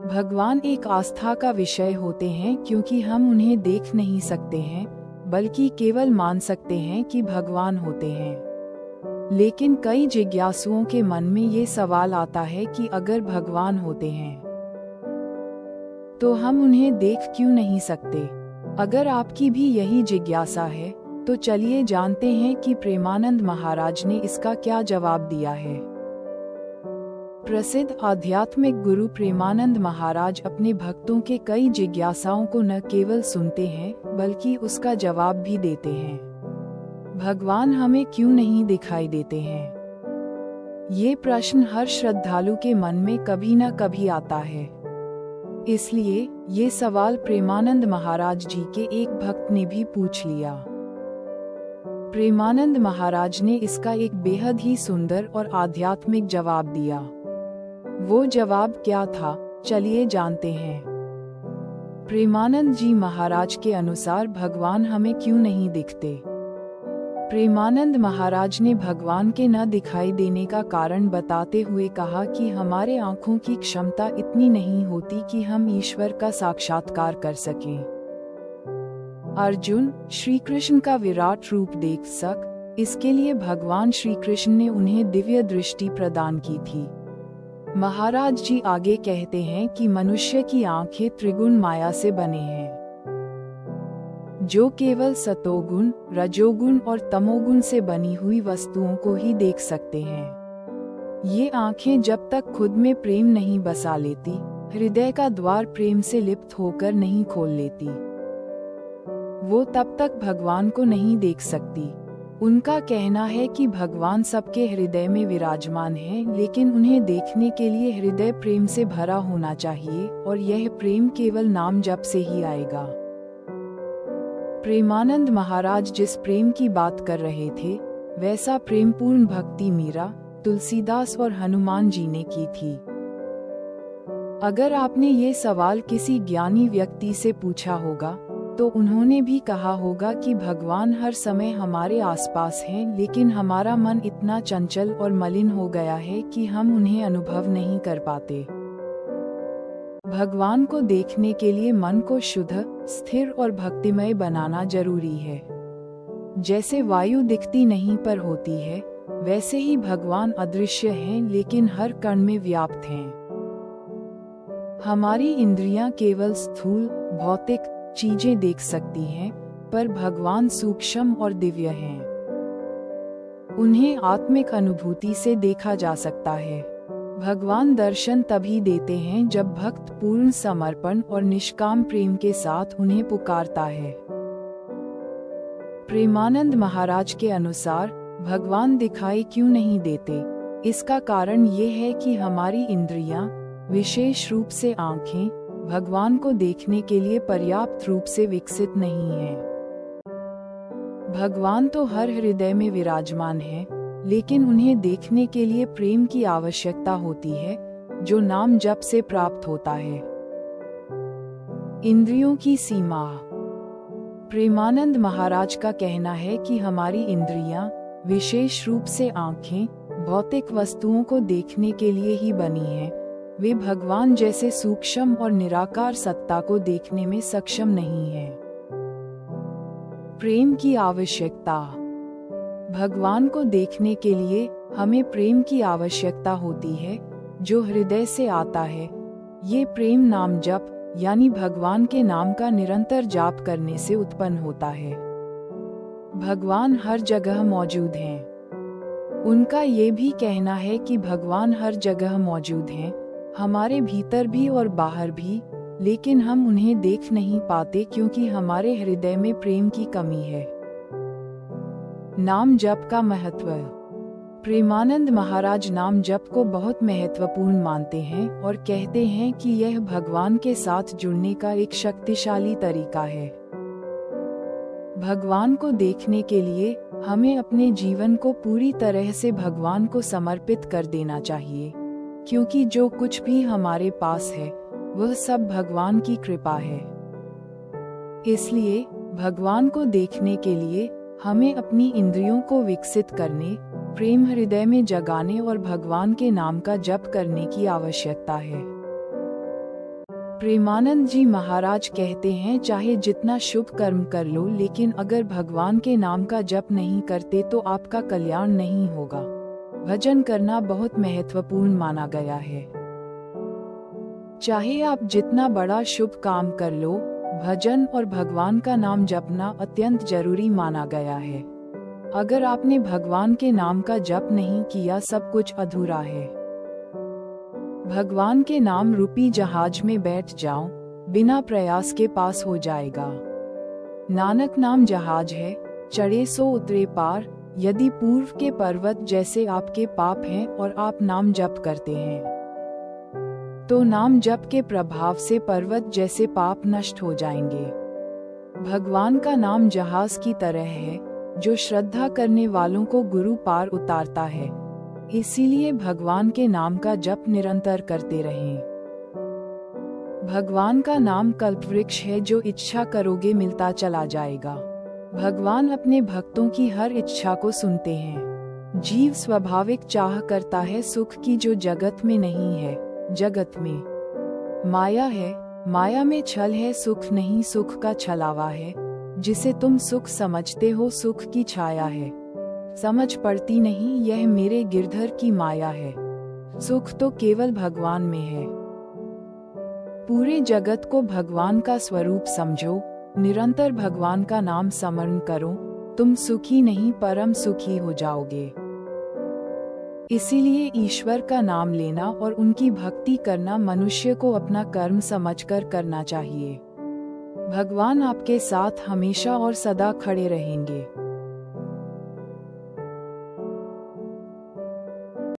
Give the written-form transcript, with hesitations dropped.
भगवान एक आस्था का विषय होते हैं क्योंकि हम उन्हें देख नहीं सकते हैं, बल्कि केवल मान सकते हैं कि भगवान होते हैं। लेकिन कई जिज्ञासुओं के मन में ये सवाल आता है कि अगर भगवान होते हैं तो हम उन्हें देख क्यों नहीं सकते। अगर आपकी भी यही जिज्ञासा है तो चलिए जानते हैं कि प्रेमानंद महाराज ने इसका क्या जवाब दिया है। प्रसिद्ध आध्यात्मिक गुरु प्रेमानंद महाराज अपने भक्तों के कई जिज्ञासाओं को न केवल सुनते हैं बल्कि उसका जवाब भी देते हैं। भगवान हमें क्यों नहीं दिखाई देते हैं? ये प्रश्न हर श्रद्धालु के मन में कभी न कभी आता है। इसलिए ये सवाल प्रेमानंद महाराज जी के एक भक्त ने भी पूछ लिया। प्रेमानंद महाराज ने इसका एक बेहद ही सुंदर और आध्यात्मिक जवाब दिया। वो जवाब क्या था, चलिए जानते हैं। प्रेमानंद जी महाराज के अनुसार भगवान हमें क्यों नहीं दिखते। प्रेमानंद महाराज ने भगवान के न दिखाई देने का कारण बताते हुए कहा कि हमारे आँखों की क्षमता इतनी नहीं होती कि हम ईश्वर का साक्षात्कार कर सकें। अर्जुन श्री कृष्ण का विराट रूप देख सक, इसके लिए भगवान श्री कृष्ण ने उन्हें दिव्य दृष्टि प्रदान की थी। महाराज जी आगे कहते हैं कि मनुष्य की आंखें त्रिगुण माया से बने हैं, जो केवल सतोगुण, रजोगुण और तमोगुण से बनी हुई वस्तुओं को ही देख सकते हैं। ये आंखें जब तक खुद में प्रेम नहीं बसा लेती, हृदय का द्वार प्रेम से लिप्त होकर नहीं खोल लेती, वो तब तक भगवान को नहीं देख सकती। उनका कहना है कि भगवान सबके हृदय में विराजमान हैं, लेकिन उन्हें देखने के लिए हृदय प्रेम से भरा होना चाहिए और यह प्रेम केवल नाम जप से ही आएगा। प्रेमानंद महाराज जिस प्रेम की बात कर रहे थे, वैसा प्रेमपूर्ण भक्ति मीरा, तुलसीदास और हनुमान जी ने की थी। अगर आपने ये सवाल किसी ज्ञानी व्यक्ति से पूछा होगा तो उन्होंने भी कहा होगा कि भगवान हर समय हमारे आसपास हैं, लेकिन हमारा मन इतना चंचल और मलिन हो गया है कि हम उन्हें अनुभव नहीं कर पाते। भगवान को देखने के लिए मन को शुद्ध, स्थिर और भक्तिमय बनाना जरूरी है। जैसे वायु दिखती नहीं पर होती है, वैसे ही भगवान अदृश्य हैं लेकिन हर कण में व्याप्त हैं। हमारी इंद्रियां केवल स्थूल, भौतिक चीजें देख सकती हैं, पर भगवान सूक्ष्म और दिव्य हैं। उन्हें आत्मिक अनुभूति से देखा जा सकता है। भगवान दर्शन तभी देते हैं जब भक्त पूर्ण समर्पण और निष्काम प्रेम के साथ उन्हें पुकारता है। प्रेमानंद महाराज के अनुसार भगवान दिखाई क्यों नहीं देते? इसका कारण ये है कि हमारी इंद्रियां, विशेष रूप से आँखें, भगवान को देखने के लिए पर्याप्त रूप से विकसित नहीं हैं। भगवान तो हर हृदय में विराजमान हैं, लेकिन उन्हें देखने के लिए प्रेम की आवश्यकता होती है, जो नाम जप से प्राप्त होता है। इंद्रियों की सीमा। प्रेमानंद महाराज का कहना है कि हमारी इंद्रियां, विशेष रूप से आँखें, भौतिक वस्तुओं को देखने के लिए ही बनी हैं। वे भगवान जैसे सूक्ष्म और निराकार सत्ता को देखने में सक्षम नहीं हैं। प्रेम की आवश्यकता। भगवान को देखने के लिए हमें प्रेम की आवश्यकता होती है, जो हृदय से आता है। ये प्रेम नाम जप यानी भगवान के नाम का निरंतर जाप करने से उत्पन्न होता है। भगवान हर जगह मौजूद हैं। उनका ये भी कहना है कि भगवान हर जगह मौजूद हैं, हमारे भीतर भी और बाहर भी, लेकिन हम उन्हें देख नहीं पाते क्योंकि हमारे हृदय में प्रेम की कमी है। नाम जप का महत्व। प्रेमानंद महाराज नाम जप को बहुत महत्वपूर्ण मानते हैं और कहते हैं कि यह भगवान के साथ जुड़ने का एक शक्तिशाली तरीका है। भगवान को देखने के लिए हमें अपने जीवन को पूरी तरह से भगवान को समर्पित कर देना चाहिए, क्योंकि जो कुछ भी हमारे पास है वह सब भगवान की कृपा है। इसलिए भगवान को देखने के लिए हमें अपनी इंद्रियों को विकसित करने, प्रेम हृदय में जगाने और भगवान के नाम का जप करने की आवश्यकता है। प्रेमानंद जी महाराज कहते हैं, चाहे जितना शुभ कर्म कर लो, लेकिन अगर भगवान के नाम का जप नहीं करते तो आपका कल्याण नहीं होगा। भजन करना बहुत महत्वपूर्ण माना गया है। चाहे आप जितना बड़ा शुभ काम कर लो, भजन और भगवान का नाम जपना अत्यंत जरूरी माना गया है। अगर आपने भगवान के नाम का जप नहीं किया, सब कुछ अधूरा है। भगवान के नाम रूपी जहाज में बैठ जाओ, बिना प्रयास के पास हो जाएगा। नानक नाम जहाज है, चढ़े सो उतरे पार। यदि पूर्व के पर्वत जैसे आपके पाप हैं और आप नाम जप करते हैं, तो नाम जप के प्रभाव से पर्वत जैसे पाप नष्ट हो जाएंगे। भगवान का नाम जहाज की तरह है, जो श्रद्धा करने वालों को गुरु पार उतारता है। इसीलिए भगवान के नाम का जप निरंतर करते रहें। भगवान का नाम कल्पवृक्ष है, जो इच्छा करोगे मिलता चला जाएगा। भगवान अपने भक्तों की हर इच्छा को सुनते हैं। जीव स्वाभाविक चाह करता है सुख की, जो जगत में नहीं है। जगत में माया है, माया में छल है, सुख नहीं, सुख का छलावा है। जिसे तुम सुख समझते हो, सुख की छाया है। समझ पड़ती नहीं, यह मेरे गिरधर की माया है। सुख तो केवल भगवान में है। पूरे जगत को भगवान का स्वरूप समझो, निरंतर भगवान का नाम स्मरण करो, तुम सुखी नहीं परम सुखी हो जाओगे। इसीलिए ईश्वर का नाम लेना और उनकी भक्ति करना मनुष्य को अपना कर्म समझकर करना चाहिए। भगवान आपके साथ हमेशा और सदा खड़े रहेंगे।